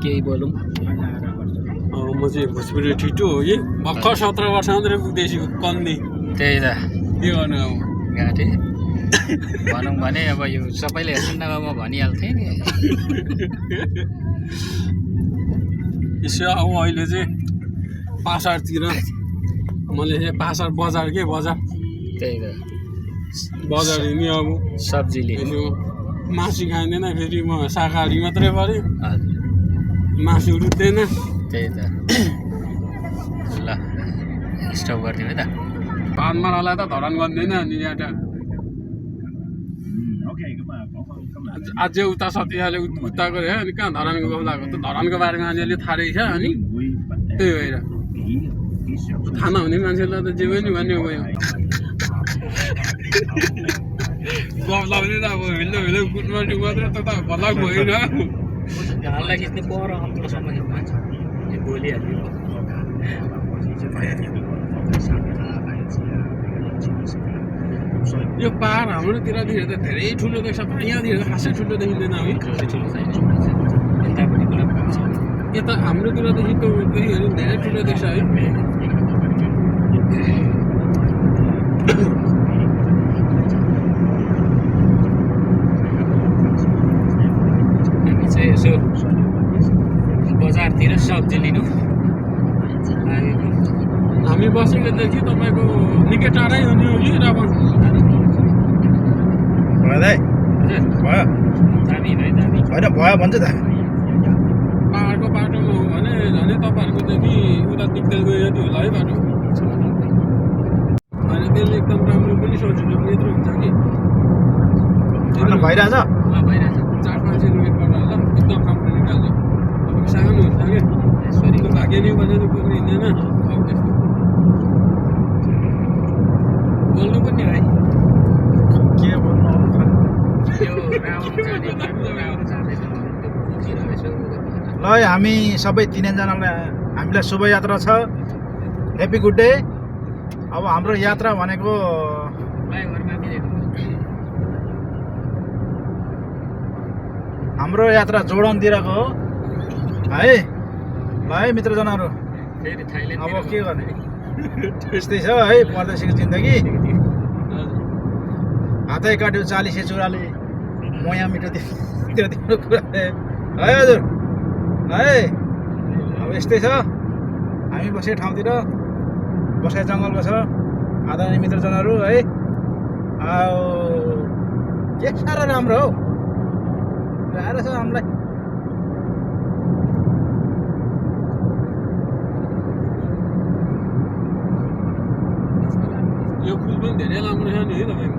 केही बोलौँ। म चाहिँ भोजपुरी ठिटो हो कि भर्खर 17 वर्ष मात्रै पुग्दैछु कन्दी। त्यही त के गर्नु अब घाँटी भनौँ भने अब यो सबैले हेर्छन् न म भनिहाल्थेँ नि। यसो अब अहिले चाहिँ पासारतिर मैले चाहिँ पासार बजार के बजार त्यही त बजार हिँड्ने अब सब्जी लिनु। मासु खाइँदैन फेरि म शाकाहारी मात्रै पऱ्यो हजुर मासु रुच्दैन। त्यही त ल स्टप गरिदिउँ है त। पानमारालाई त धरान गर्दैन अनि यहाँ अझै उता सतियाले उता गयो अनि कहाँ धरानको गफ लाग्यो त धरानको बारेमा अलिअलि थाहा रहेछ अनि त्यही भएर थाहा नहुने मान्छेलाई त जे पनि भन्ने गयो गफ लाउने त अब हिँड्दै हिँड्दै कुटमा टुक मात्रै त भलाक भएन। घाललाई खिच्ने पर अम्लोसम्म बोलिहाल्यो। यो पहाड हाम्रोतिर त धेरै ठुलो देख्छ यहाँतिर त खासै ठुलो देखिँदैन है। यता हाम्रोतिरदेखि त धेरै ठुलो देख्छ है। हामी चाहिँ यसो बजारतिर सब्जी लिनु लागेको। हामी बसेकोदेखि तपाईँको निकै टाढै हुने हो कि रावण भयो दाइ भयो दामी भाइ दामी होइन भयो भन्छ त। पाहाडको बाटोमा हो भने झन् तपाईँहरूकोदेखि उता टिक्दै गयो जति होला है बाटो होइन त्यसले एकदम राम्रो पनि सजिलो पनि यत्रो हुन्छ कि भइरहेछ भइरहेछ 4-5 किलोमिटरबाट होला एकदम राम्रो निकाल्छ। अब सानो हुन्छ कि यसरी भाग्य नै भने त पुग्नु हिँड्दैन अब त्यस्तो बोल्नु पनि भाइ के भन्नु यो राउन्ड जाने राउन्ड जाँदैछ त्यो यसो ल हामी सबै तिनजनालाई हामीलाई शुभयात्रा छ। Happy good day. अब हाम्रो यात्रा भनेको फ्लाइओभरमा हाम्रो यात्रा जोडनतिरको हो है। ल है मित्रजनाहरू फेरि थाइल्यान्ड अब के गर्ने त्यस्तै छ है परदेशीको जिन्दगी। हातै काट्यो 40 चुराले मया मिठो त्यो कुरा है हजुर है। अब यस्तै छ हामी बसेको ठाउँतिर बसेको जङ्गलको छ आदरणीय मित्रजनहरू है। के साह्रो राम्रो हौ आएर छ हामीलाई। यो पुल पनि धेरै राम्रो छ नि है तपाईँको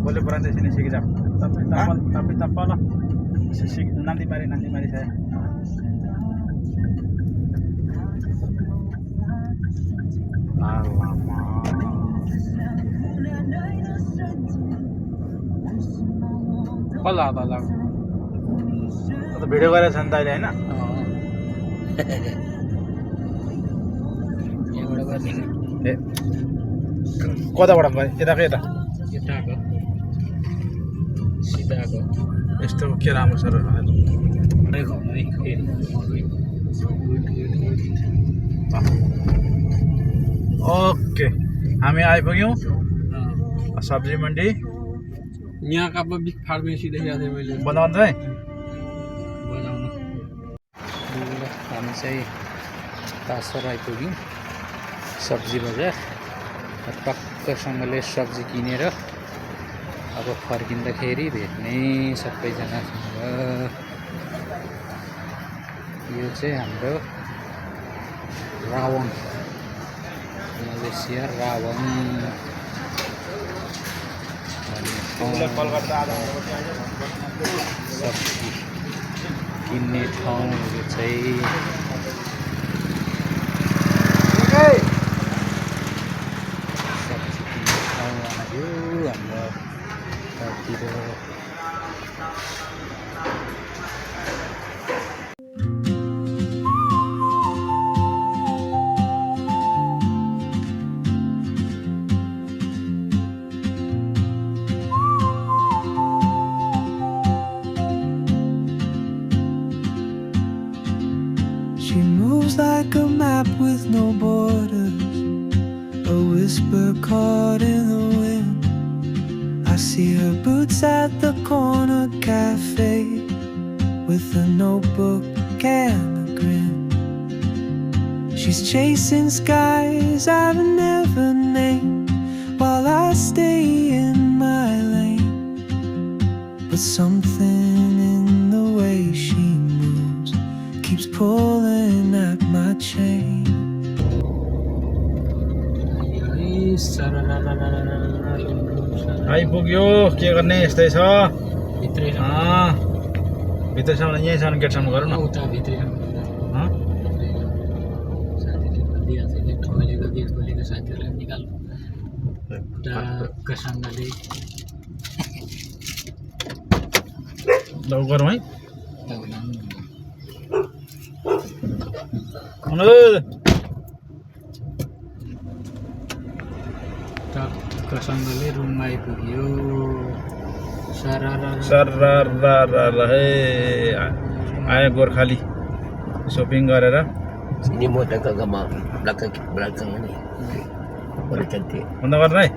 boleh berhenti sini sekejap. Tapi tanpa lah. Nanti mari saya. बल्ल बल्ल त भिडियो गरेर छ नि त अहिले हैन यहाँबाट गर्ने ए कताबाट गए यताको यता यताको सिधाको यस्तो के राम्रो छ र ओके हामी आइपुग्यौँ सब्जी मन्डी। यहाँ का बिग फार्मेसी देखेको थिएँ मैले बनाउनु है बनाउनु। हामी चाहिँ पासर आइपुग्यौँ सब्जी बजार। टक्कसँगले सब्जी किनेर अब फर्किँदाखेरि भेट्ने सबैजनासँग यो चाहिँ हाम्रो रावण मलेसिया रावण सब्जी किन्ने ठाउँहरू चाहिँ सब्जी किन्ने ठाउँ आयो हाम्रो यतातिर She moves like a map with no borders, a whisper caught in the wind. I see her boots at the corner cafe with a notebook and a grin. She's chasing skies I've never named while I stay in my lane. But something in the way she moves keeps pulling at my chain. आइपुग्यो के गर्ने यस्तै छ भित्रै भित्रसम्म यहीँसम्म गेटसम्म गरौँ न उता भित्रै अँ? साथीले दिइहाल्छ खोलेको गेट खोलेको साथीहरूलाई निकाल्नु ढाक्कसँगले ल गरौँ है अनुरोध ढाक्कसँगले रुममा आइपुग्यो हे आयो गोर्खाली सोपिङ गरेर Ini mau dagang sama belakang ini. Boleh cantik. बन्द गर्न है